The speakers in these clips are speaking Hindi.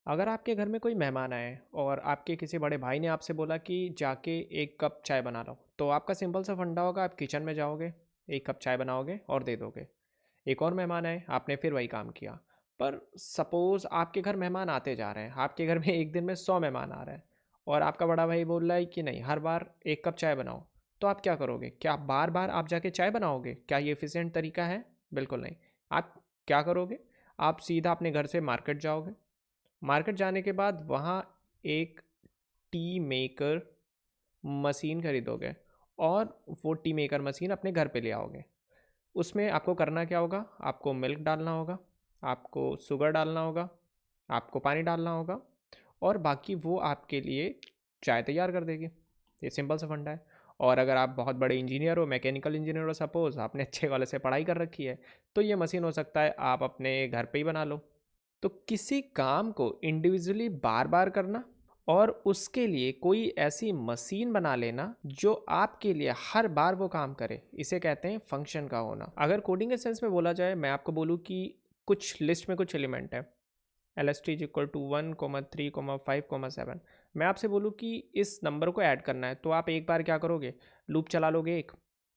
अगर आपके घर में कोई मेहमान आए और आपके किसी बड़े भाई ने आपसे बोला कि जाके एक कप चाय बना लो, तो आपका सिंपल सा फंडा होगा, आप किचन में जाओगे, एक कप चाय बनाओगे और दे दोगे। एक और मेहमान आए, आपने फिर वही काम किया। पर सपोज़ आपके घर मेहमान आते जा रहे हैं, आपके घर में एक दिन में 100 मेहमान आ रहे हैं और आपका बड़ा भाई बोल रहा है कि नहीं, हर बार एक कप चाय बनाओ। तो आप क्या करोगे? क्या बार-बार आप जाके चाय बनाओगे? क्या ये एफ़िशिएंट तरीका है? बिल्कुल नहीं। आप क्या करोगे? आप सीधा अपने घर से मार्केट जाओगे। मार्केट जाने के बाद वहाँ एक टी मेकर मशीन खरीदोगे और वो टी मेकर मशीन अपने घर पे ले आओगे। उसमें आपको करना क्या होगा? आपको मिल्क डालना होगा, आपको शुगर डालना होगा, आपको पानी डालना होगा और बाकी वो आपके लिए चाय तैयार कर देगी। ये सिंपल सा फंडा है। और अगर आप बहुत बड़े इंजीनियर हो, मैकेनिकल इंजीनियर हो, सपोज़ आपने अच्छे कॉलेज से पढ़ाई कर रखी है, तो ये मशीन हो सकता है आप अपने घर पे ही बना लो। तो किसी काम को इंडिविजुअली बार बार करना और उसके लिए कोई ऐसी मशीन बना लेना जो आपके लिए हर बार वो काम करे, इसे कहते हैं फंक्शन का होना। अगर कोडिंग के सेंस में बोला जाए, मैं आपको बोलूँ कि कुछ लिस्ट में कुछ एलिमेंट है, L S T is equal to 1, 3, 5, 7। मैं आपसे बोलूँ कि इस नंबर को ऐड करना है, तो आप एक बार क्या करोगे, लूप चला लोगे एक,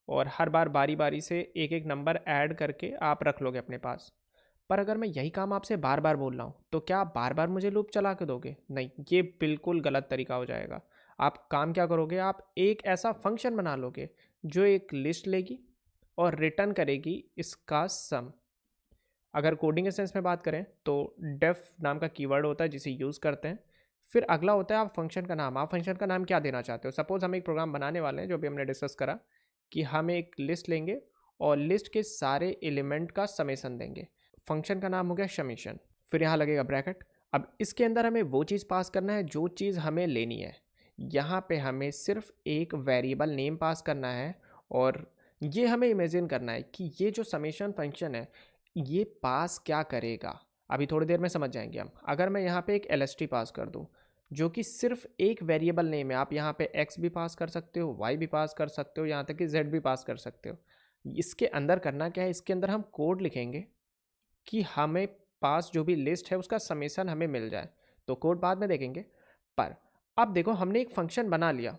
और हर बार बारी बारी से एक एक नंबर ऐड करके आप रख लोगे अपने पास। पर अगर मैं यही काम आपसे बार बार बोल रहा हूँ, तो क्या आप बार बार मुझे लूप चला के दोगे? नहीं, ये बिल्कुल गलत तरीका हो जाएगा। आप काम क्या करोगे, आप एक ऐसा फंक्शन बना लोगे जो एक लिस्ट लेगी और रिटर्न करेगी इसका सम। अगर कोडिंग के सेंस में बात करें तो डेफ नाम का कीवर्ड होता है जिसे यूज़ करते हैं। फिर अगला होता है आप फंक्शन का नाम। आप फंक्शन का नाम क्या देना चाहते हो? सपोज़ हम एक प्रोग्राम बनाने वाले हैं, जो भी हमने डिस्कस करा कि हम एक लिस्ट लेंगे और लिस्ट के सारे एलिमेंट का समेशन देंगे। फंक्शन का नाम हो गया समेशन। फिर यहाँ लगेगा ब्रैकेट। अब इसके अंदर हमें वो चीज़ पास करना है जो चीज़ हमें लेनी है। यहाँ पे हमें सिर्फ एक वेरिएबल नेम पास करना है और ये हमें इमेजिन करना है कि ये जो समेशन फंक्शन है ये पास क्या करेगा। अभी थोड़ी देर में समझ जाएंगे हम। अगर मैं यहाँ पे एक एल पास कर दूँ जो कि सिर्फ एक वेरिएबल नेम है, आप यहाँ पे एक्स भी पास कर सकते हो, वाई भी पास कर सकते हो, यहाँ तक कि जेड भी पास कर सकते हो। इसके अंदर करना क्या है, इसके अंदर हम कोड लिखेंगे कि हमें पास जो भी लिस्ट है उसका समेशन हमें मिल जाए। तो कोड बाद में देखेंगे। पर अब देखो, हमने एक फंक्शन बना लिया।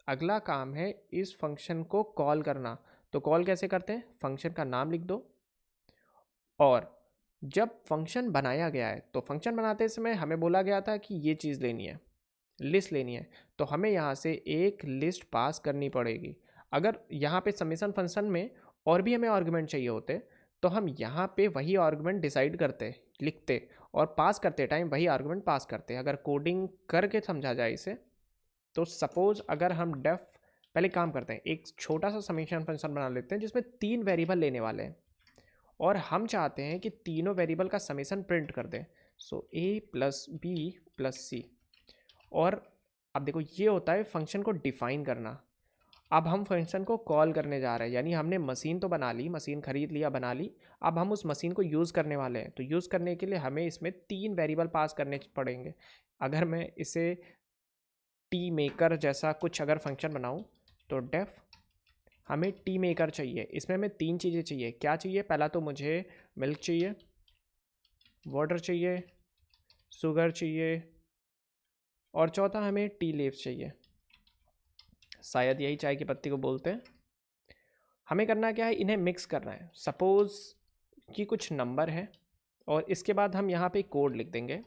अगला काम है इस फंक्शन को कॉल करना। तो कॉल कैसे करते हैं? फंक्शन का नाम लिख दो और जब फंक्शन बनाया गया है, तो फंक्शन बनाते समय हमें बोला गया था कि ये चीज़ लेनी है, लिस्ट लेनी है, तो हमें यहाँ से एक लिस्ट पास करनी पड़ेगी। अगर यहाँ पे समेशन फंक्शन में और भी हमें आर्गुमेंट चाहिए होते, तो हम यहाँ पे वही आर्गुमेंट डिसाइड करते, लिखते और पास करते टाइम वही आर्गुमेंट पास करते। अगर कोडिंग करके समझा जाए इसे, तो सपोज़ अगर हम डेफ पहले काम करते हैं, एक छोटा सा समेशन फंक्शन बना लेते हैं जिसमें 3 वेरिएबल लेने वाले हैं और हम चाहते हैं कि तीनों वेरिएबल का समेशन प्रिंट कर दें। सो ए प्लस बी प्लस सी। और अब देखो, ये होता है फंक्शन को डिफाइन करना। अब हम फंक्शन को कॉल करने जा रहे हैं, यानी हमने मशीन तो बना ली, मशीन खरीद लिया, बना ली। अब हम उस मशीन को यूज़ करने वाले हैं, तो यूज़ करने के लिए हमें इसमें 3 वेरिएबल पास करने पड़ेंगे। अगर मैं इसे टी मेकर जैसा कुछ अगर फंक्शन बनाऊं, तो डेफ हमें टी मेकर चाहिए। इसमें हमें 3 चीज़ें चाहिए। क्या चाहिए? पहला तो मुझे मिल्क चाहिए, वाटर चाहिए, शुगर चाहिए और चौथा हमें टी लीव्स चाहिए। शायद यही चाय की पत्ती को बोलते हैं। हमें करना क्या है, इन्हें मिक्स करना है। सपोज़ कि कुछ नंबर है और इसके बाद हम यहाँ पे कोड लिख देंगे,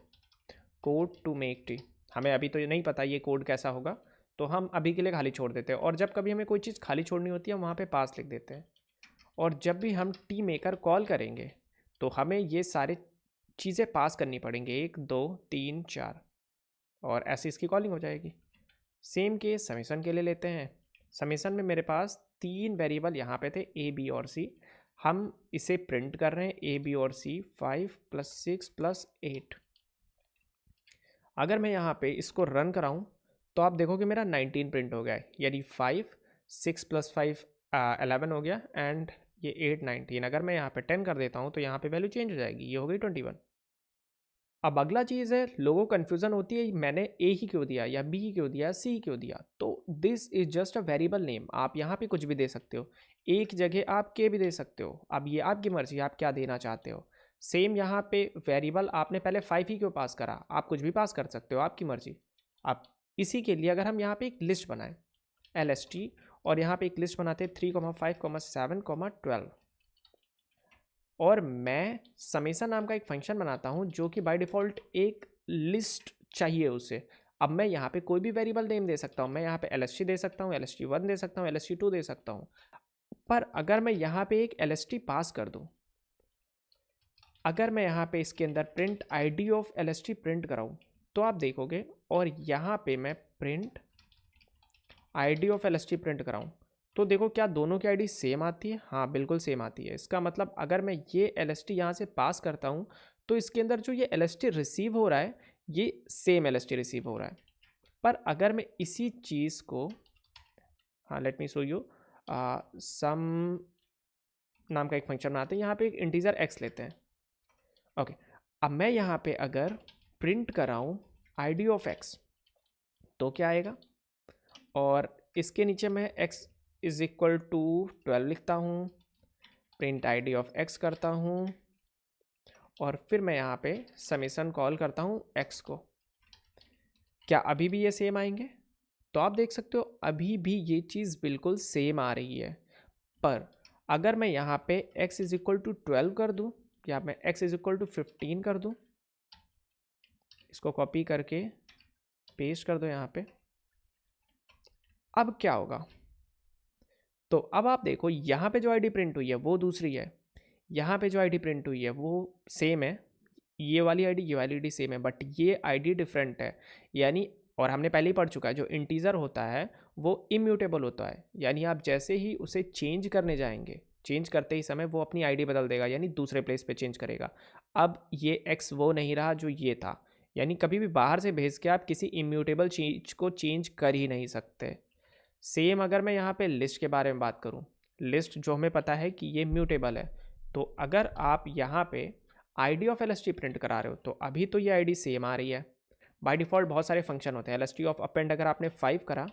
कोड टू मेक टी। हमें अभी तो ये नहीं पता ये कोड कैसा होगा, तो हम अभी के लिए खाली छोड़ देते हैं। और जब कभी हमें कोई चीज़ खाली छोड़नी होती है, हम वहाँ पे पास लिख देते हैं। और जब भी हम टी मेकर कॉल करेंगे, तो हमें ये सारे चीज़ें पास करनी पड़ेंगी, 1 2 3 4, और ऐसे इसकी कॉलिंग हो जाएगी। सेम केस समेसन के लिए लेते हैं। समेसन में मेरे पास 3 वेरिएबल यहाँ पे थे, ए बी और सी। हम इसे प्रिंट कर रहे हैं, ए बी और सी, 5 + 6 + 8। अगर मैं यहाँ पे इसको रन कराऊँ, तो आप देखोगे मेरा 19 प्रिंट हो गया है, यानी 5 6 + 5 11 हो गया एंड ये 8 19। अगर मैं यहाँ पे 10 कर देता हूँ तो यहाँ पे वैल्यू चेंज हो जाएगी, ये हो गई 21। अब अगला चीज़ है, लोगों को कन्फ्यूज़न होती है मैंने ए ही क्यों दिया या बी ही क्यों दिया, सी ही क्यों दिया। तो this is just a variable name. आप यहाँ पे कुछ भी दे सकते हो, एक जगह आप के भी दे सकते हो। अब ये आपकी मर्ज़ी, आप क्या देना चाहते हो। सेम यहाँ पे वेरिएबल आपने पहले 5 ही क्यों पास करा, आप कुछ भी पास कर सकते हो, आपकी मर्जी। आप इसी के लिए अगर हम यहाँ पे एक लिस्ट बनाएं LST, और यहाँ पे एक लिस्ट बनाते हैं 3, 5, 7, 12, और मैं समेसन नाम का एक फंक्शन बनाता हूँ जो कि बाय डिफ़ॉल्ट एक लिस्ट चाहिए उसे। अब मैं यहाँ पे कोई भी वेरिएबल नेम दे सकता हूँ, मैं यहाँ पे LST दे सकता हूँ, LST1 दे सकता हूँ, LST2 दे सकता हूँ। पर अगर मैं यहाँ पे एक LST पास कर दूँ, अगर मैं यहाँ पे इसके अंदर print ID of LST print कराऊँ, तो आप देखोगे, और यहाँ पे मैं print ID of LST print कराऊँ, तो देखो क्या दोनों की ID सेम आती है? हाँ, बिल्कुल सेम आती है। इसका मतलब अगर मैं ये LST यहाँ से पास करता हूँ, तो इसके अंदर जो ये LST रिसीव हो रहा है, ये सेम LST रिसीव हो रहा है। पर अगर मैं इसी चीज़ को, हाँ, लेट मी शो यू, सम नाम का एक फंक्शन बनाते हैं, यहाँ पे एक इंटीजर x लेते हैं। ओके, अब मैं यहाँ पे अगर प्रिंट कराऊँ ID ऑफ x, तो क्या आएगा? और इसके नीचे मैं x इज इक्वल टू 12 लिखता हूँ, प्रिंट ID ऑफ x करता हूँ, और फिर मैं यहाँ पे समेसन कॉल करता हूँ x को। क्या अभी भी ये सेम आएंगे? तो आप देख सकते हो अभी भी ये चीज़ बिल्कुल सेम आ रही है। पर अगर मैं यहाँ पे x इज इक्वल टू 12 कर दूँ, या मैं x इज इक्वल टू 15 कर दूँ, इसको कॉपी करके पेस्ट कर दो यहाँ पे, अब क्या होगा? तो अब आप देखो यहाँ पे जो ID प्रिंट हुई है वो दूसरी है, यहाँ पे जो ID प्रिंट हुई है वो सेम है, ये वाली ID सेम है, बट ये ID डिफरेंट है। यानी, और हमने पहले ही पढ़ चुका है, जो इंटीजर होता है वो इम्यूटेबल होता है, यानी आप जैसे ही उसे चेंज करने जाएंगे, चेंज करते ही समय वो अपनी ID बदल देगा, यानी दूसरे प्लेस पे चेंज करेगा। अब ये x वो नहीं रहा जो ये था, यानी कभी भी बाहर से भेज के आप किसी इम्यूटेबल चीज को चेंज कर ही नहीं सकते। सेम अगर मैं यहाँ पे लिस्ट के बारे में बात करूँ, लिस्ट जो हमें पता है कि ये म्यूटेबल है, तो अगर आप यहाँ पे ID ऑफ LST प्रिंट करा रहे हो, तो अभी तो ये ID सेम आ रही है। बाय डिफ़ॉल्ट बहुत सारे फंक्शन होते हैं। LST ऑफ अपेंड अगर आपने 5 करा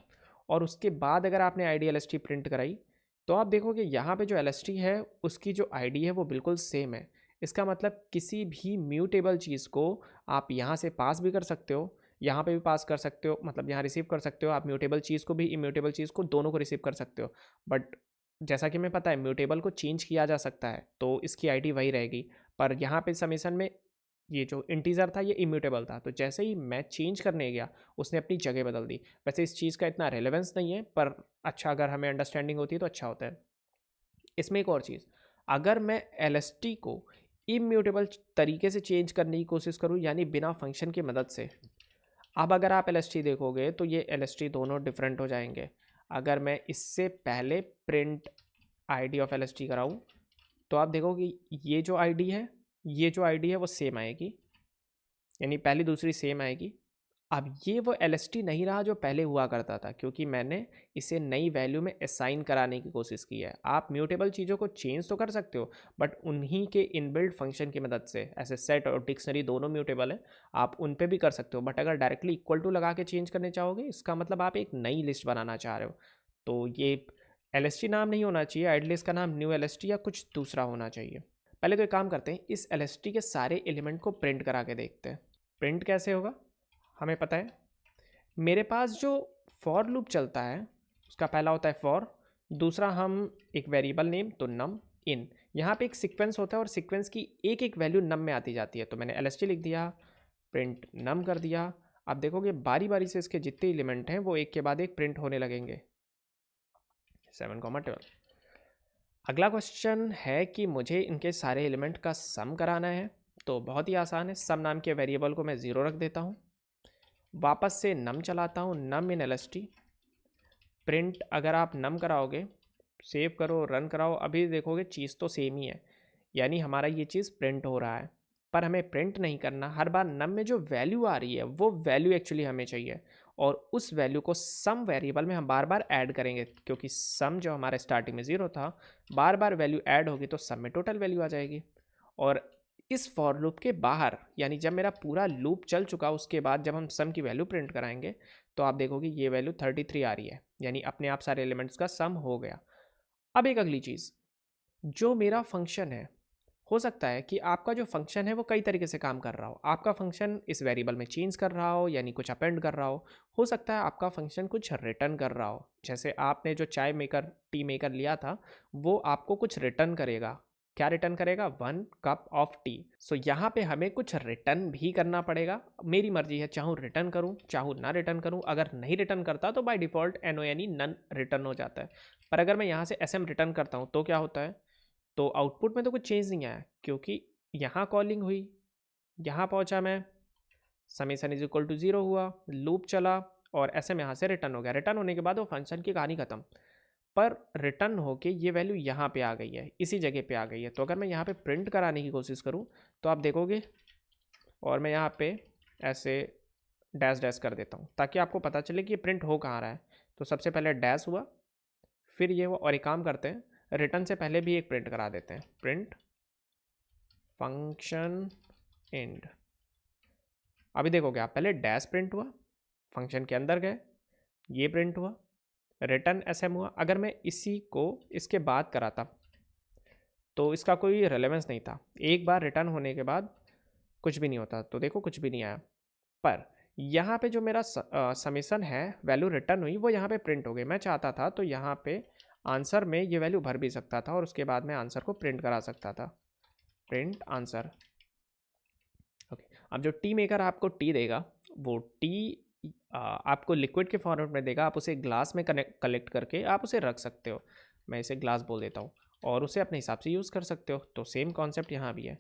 और उसके बाद अगर आपने ID LST प्रिंट कराई, तो आप देखोगे यहाँ पे जो LST है उसकी जो ID है वो बिल्कुल सेम है। इसका मतलब किसी भी म्यूटेबल चीज़ को आप यहाँ से पास भी कर सकते हो, यहाँ पे भी पास कर सकते हो, मतलब यहाँ रिसीव कर सकते हो, आप म्यूटेबल चीज़ को भी इम्यूटेबल चीज़ को दोनों को रिसीव कर सकते हो। बट जैसा कि हमें पता है म्यूटेबल को चेंज किया जा सकता है, तो इसकी ID वही रहेगी। पर यहाँ पे समेसन में ये जो इंटीजर था ये इम्यूटेबल था, तो जैसे ही मैं चेंज करने गया उसने अपनी जगह बदल दी। वैसे इस चीज़ का इतना रेलेवेंस नहीं है, पर अच्छा अगर हमें अंडरस्टैंडिंग होती है तो अच्छा होता है। इसमें एक और चीज़, अगर मैं LST को इम्यूटेबल तरीके से चेंज करने की कोशिश करूँ, यानी बिना फंक्शन की मदद से, अब अगर आप LST देखोगे तो ये LST दोनों डिफरेंट हो जाएंगे। अगर मैं इससे पहले प्रिंट ID ऑफ LST कराऊँ, तो आप देखोगे ये जो ID है, ये जो ID है वो सेम आएगी, यानी पहली दूसरी सेम आएगी। अब ये वो LST नहीं रहा जो पहले हुआ करता था, क्योंकि मैंने इसे नई वैल्यू में असाइन कराने की कोशिश की है। आप म्यूटेबल चीज़ों को चेंज तो कर सकते हो, बट उन्हीं के इनबिल्ट फंक्शन की मदद से, ऐसे सेट और डिक्शनरी दोनों म्यूटेबल है, आप उन पे भी कर सकते हो। बट अगर डायरेक्टली इक्वल टू लगा के चेंज करने चाहोगे, इसका मतलब आप एक नई लिस्ट बनाना चाह रहे हो, तो ये LST नाम नहीं होना चाहिए, आइडल लिस्ट का नाम न्यू LST या कुछ दूसरा होना चाहिए। पहले तो एक काम करते हैं, इस LST के सारे एलिमेंट को प्रिंट करा के देखते हैं। प्रिंट कैसे होगा हमें पता है। मेरे पास जो फॉर लूप चलता है उसका पहला होता है फॉर, दूसरा हम एक वेरिएबल नेम तो नम इन, यहाँ पे एक सीक्वेंस होता है और सीक्वेंस की एक एक वैल्यू नम में आती जाती है, तो मैंने LST लिख दिया, प्रिंट नम कर दिया। अब देखोगे बारी बारी से इसके जितने एलिमेंट हैं वो एक के बाद एक प्रिंट होने लगेंगे, 7, 12। अगला क्वेश्चन है कि मुझे इनके सारे एलिमेंट का सम कराना है, तो बहुत ही आसान है। सम नाम के वेरिएबल को मैं 0 रख देता हूँ, वापस से नम चलाता हूँ, नम इन LST प्रिंट। अगर आप नम कराओगे, सेव करो, रन कराओ, अभी देखोगे चीज़ तो सेम ही है, यानी हमारा ये चीज़ प्रिंट हो रहा है। पर हमें प्रिंट नहीं करना, हर बार नम में जो वैल्यू आ रही है वो वैल्यू एक्चुअली हमें चाहिए, और उस वैल्यू को सम वेरिएबल में हम बार बार ऐड करेंगे, क्योंकि सम जो हमारे स्टार्टिंग में 0 था, बार बार वैल्यू ऐड होगी तो सम में टोटल वैल्यू आ जाएगी। और इस फॉर लूप के बाहर, यानी जब मेरा पूरा लूप चल चुका उसके बाद जब हम सम की वैल्यू प्रिंट कराएंगे, तो आप देखोगे ये वैल्यू 33 आ रही है, यानी अपने आप सारे एलिमेंट्स का सम हो गया। अब एक अगली चीज़, जो मेरा फंक्शन है हो सकता है कि आपका जो फंक्शन है वो कई तरीके से काम कर रहा हो। आपका फंक्शन इस वेरिएबल में चेंज कर रहा हो, यानी कुछ अपेंड कर रहा हो सकता है आपका फंक्शन कुछ रिटर्न कर रहा हो। जैसे आपने जो चाय मेकर, टी मेकर लिया था, वो आपको कुछ रिटर्न करेगा। क्या रिटर्न करेगा? 1 कप ऑफ टी। सो यहाँ पे हमें कुछ रिटर्न भी करना पड़ेगा। मेरी मर्जी है, चाहूँ रिटर्न करूँ, चाहूँ ना रिटर्न करूँ। अगर नहीं रिटर्न करता तो by default NONE none return हो जाता है। पर अगर मैं यहाँ से SM रिटर्न करता हूँ तो क्या होता है? तो आउटपुट में तो कुछ चेंज नहीं आया, क्योंकि यहाँ कॉलिंग हुई, यहाँ पहुँचा मैं, समेसन इज इक्वल टू 0 हुआ, लूप चला और SM यहाँ से रिटर्न हो गया। रिटर्न होने के बाद वो फंक्शन की कहानी खत्म। पर रिटर्न होके ये वैल्यू यहाँ पे आ गई है, इसी जगह पे आ गई है। तो अगर मैं यहाँ पे प्रिंट कराने की कोशिश करूँ तो आप देखोगे, और मैं यहाँ पे ऐसे डैश डैश कर देता हूँ ताकि आपको पता चले कि ये प्रिंट हो कहाँ रहा है। तो सबसे पहले डैश हुआ, फिर ये हुआ, और एक काम करते हैं, रिटर्न से पहले भी एक प्रिंट करा देते हैं, प्रिंट फंक्शन एंड। अभी देखोगे आप, पहले डैश प्रिंट हुआ, फंक्शन के अंदर गए, ये प्रिंट हुआ, रिटर्न SM हुआ। अगर मैं इसी को इसके बाद कराता तो इसका कोई रेलेवेंस नहीं था। एक बार रिटर्न होने के बाद कुछ भी नहीं होता, तो देखो कुछ भी नहीं आया। पर यहाँ पे जो मेरा समेसन है, वैल्यू रिटर्न हुई, वो यहाँ पे प्रिंट हो गई। मैं चाहता था तो यहाँ पे आंसर में ये वैल्यू भर भी सकता था और उसके बाद मैं आंसर को प्रिंट करा सकता था, प्रिंट आंसर। ओके, अब जो टी मेकर आपको टी देगा, वो टी आपको लिक्विड के फॉर्मेट में देगा। आप उसे ग्लास में कलेक्ट करके आप उसे रख सकते हो। मैं इसे ग्लास बोल देता हूँ, और उसे अपने हिसाब से यूज़ कर सकते हो। तो सेम कॉन्सेप्ट यहाँ भी है।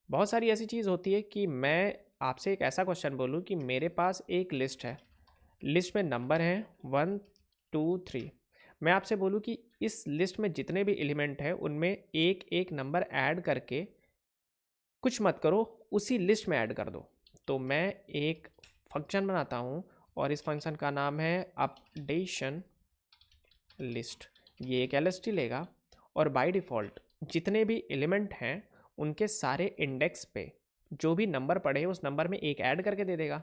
बहुत सारी ऐसी चीज़ होती है कि मैं आपसे एक ऐसा क्वेश्चन बोलूँ कि मेरे पास एक लिस्ट है, लिस्ट में नंबर हैं 1 2 3। मैं आपसे बोलूँ कि इस लिस्ट में जितने भी एलिमेंट हैं उनमें एक एक नंबर ऐड करके कुछ मत करो, उसी लिस्ट में ऐड कर दो। तो मैं एक फंक्शन बनाता हूँ और इस फंक्शन का नाम है अपडेशन लिस्ट। ये एक LST लेगा और बाय डिफ़ॉल्ट जितने भी एलिमेंट हैं उनके सारे इंडेक्स पे जो भी नंबर पड़े उस नंबर में एक ऐड करके दे देगा।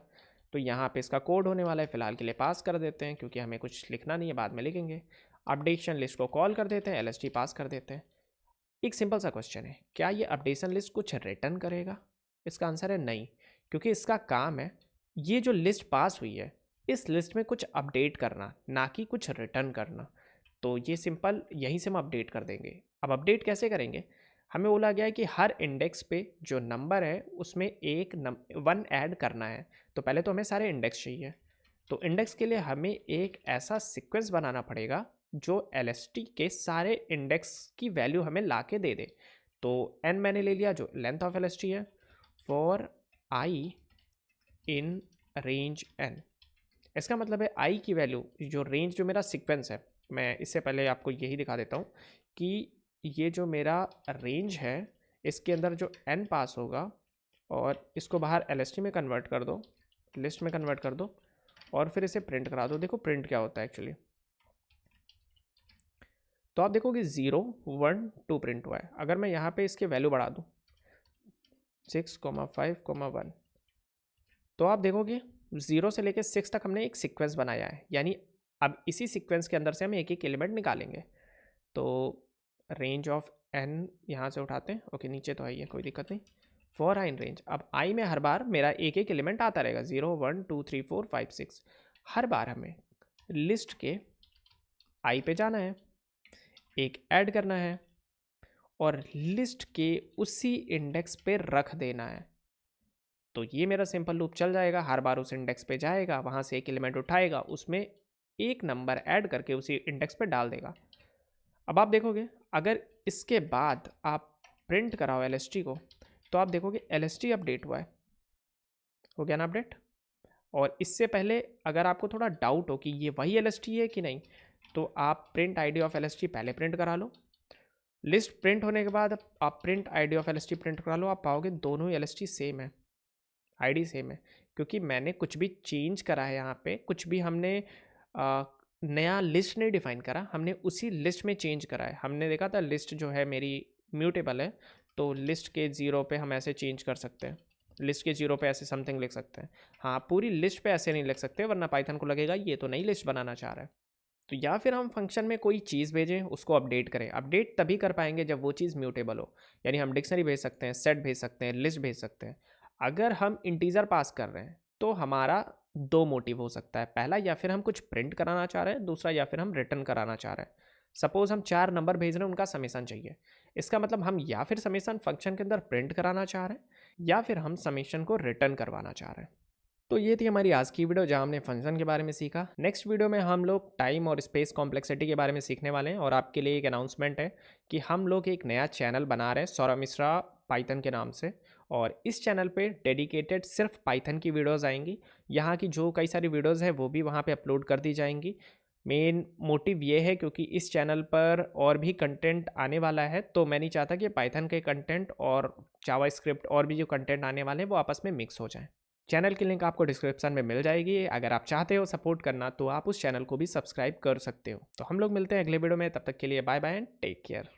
तो यहाँ पे इसका कोड होने वाला है, फ़िलहाल के लिए पास कर देते हैं क्योंकि हमें कुछ लिखना नहीं है, बाद में लिखेंगे। अपडेशन लिस्ट को कॉल कर देते हैं, LST पास कर देते हैं। एक सिंपल सा क्वेश्चन है, क्या ये अपडेशन लिस्ट कुछ रिटर्न करेगा? इसका आंसर है नहीं, क्योंकि इसका काम है ये जो लिस्ट पास हुई है इस लिस्ट में कुछ अपडेट करना, ना कि कुछ रिटर्न करना। तो ये सिंपल यहीं से हम अपडेट कर देंगे। अब अपडेट कैसे करेंगे? हमें बोला गया है कि हर इंडेक्स पे जो नंबर है उसमें एक 1 ऐड करना है। तो पहले तो हमें सारे इंडेक्स चाहिए। तो इंडेक्स के लिए हमें एक ऐसा सीक्वेंस बनाना पड़ेगा जो LST के सारे इंडेक्स की वैल्यू हमें ला के दे दे। तो n मैंने ले लिया जो लेंथ ऑफ LST है, for i in range n। इसका मतलब है i की वैल्यू, जो रेंज जो मेरा सीक्वेंस है, मैं इससे पहले आपको यही दिखा देता हूँ कि ये जो मेरा रेंज है इसके अंदर जो n पास होगा, और इसको बाहर LST में कन्वर्ट कर दो, लिस्ट में कन्वर्ट कर दो, और फिर इसे प्रिंट करा दो। देखो प्रिंट क्या होता है एक्चुअली। तो आप देखोगे 0 1 2 प्रिंट हुआ है। अगर मैं यहाँ पे इसके वैल्यू बढ़ा दूँ 6, 5, 1, तो आप देखोगे 0 से लेकर 6 तक हमने एक सीक्वेंस बनाया है। यानी अब इसी सीक्वेंस के अंदर से हम एक एक एलिमेंट निकालेंगे। तो रेंज ऑफ n यहाँ से उठाते हैं। ओके, नीचे तो आई है, कोई दिक्कत नहीं। फॉर i इन रेंज, अब i में हर बार मेरा एक एक एलिमेंट आता रहेगा, 0 1 2 3 4 5 6। हर बार हमें लिस्ट के i पे जाना है, एक ऐड करना है और लिस्ट के उसी इंडेक्स पे रख देना है। तो ये मेरा सिंपल लूप चल जाएगा, हर बार उस इंडेक्स पे जाएगा, वहाँ से एक एलिमेंट उठाएगा, उसमें एक नंबर ऐड करके उसी इंडेक्स पे डाल देगा। अब आप देखोगे अगर इसके बाद आप प्रिंट कराओ LST को, तो आप देखोगे LST अपडेट हुआ है, हो गया ना अपडेट। और इससे पहले अगर आपको थोड़ा डाउट हो कि ये वही LST है कि नहीं, तो आप प्रिंट ID ऑफ LST पहले प्रिंट करा लो। लिस्ट प्रिंट होने के बाद आप print ID of LST print करा लो, आप पाओगे दोनों ही LST सेम है, ID सेम है। क्योंकि मैंने कुछ भी चेंज करा है यहाँ पे, कुछ भी हमने नया लिस्ट नहीं डिफाइन करा, हमने उसी लिस्ट में चेंज करा है। हमने देखा था लिस्ट जो है मेरी म्यूटेबल है, तो लिस्ट के 0 पे हम ऐसे चेंज कर सकते हैं, लिस्ट के 0 पे ऐसे समथिंग लिख सकते हैं। हाँ, पूरी लिस्ट पे ऐसे नहीं लिख सकते, वरना पाइथन को लगेगा ये तो नई लिस्ट बनाना चाह रहा है। तो या फिर हम फंक्शन में कोई चीज़ भेजें, उसको अपडेट करें। अपडेट तभी कर पाएंगे जब वो चीज़ म्यूटेबल हो, यानी हम डिक्शनरी भेज सकते हैं, सेट भेज सकते हैं, लिस्ट भेज सकते हैं। अगर हम इंटीजर पास कर रहे हैं तो हमारा दो मोटिव हो सकता है। पहला, या फिर हम कुछ प्रिंट कराना चाह रहे हैं, दूसरा या फिर हम रिटर्न कराना चाह रहे हैं। सपोज हम 4 नंबर भेज रहे हैं, उनका समेसन चाहिए। इसका मतलब हम या फिर समेसन फंक्शन के अंदर प्रिंट कराना चाह रहे हैं, या फिर हम समेशन को रिटर्न करवाना चाह रहे हैं। तो ये थी हमारी आज की वीडियो जहाँ हमने फंक्शन के बारे में सीखा। नेक्स्ट वीडियो में हम लोग टाइम और स्पेस कॉम्प्लेक्सिटी के बारे में सीखने वाले हैं। और आपके लिए एक अनाउंसमेंट है कि हम लोग एक नया चैनल बना रहे हैं सौरभ मिश्रा पाइथन के नाम से। और इस चैनल पे डेडिकेटेड सिर्फ पाइथन की वीडियोज़ आएंगी। यहाँ की जो कई सारी वीडियोज़ हैं वो भी वहाँ पे अपलोड कर दी जाएंगी। मेन मोटिव ये है क्योंकि इस चैनल पर और भी कंटेंट आने वाला है, तो मैं नहीं चाहता कि पाइथन के कंटेंट और जावास्क्रिप्ट और भी जो कंटेंट आने वाले हैं वो आपस में मिक्स हो जाएं। चैनल की लिंक आपको डिस्क्रिप्शन में मिल जाएगी। अगर आप चाहते हो सपोर्ट करना तो आप उस चैनल को भी सब्सक्राइब कर सकते हो। तो हम लोग मिलते हैं अगले वीडियो में, तब तक के लिए bye bye and take care.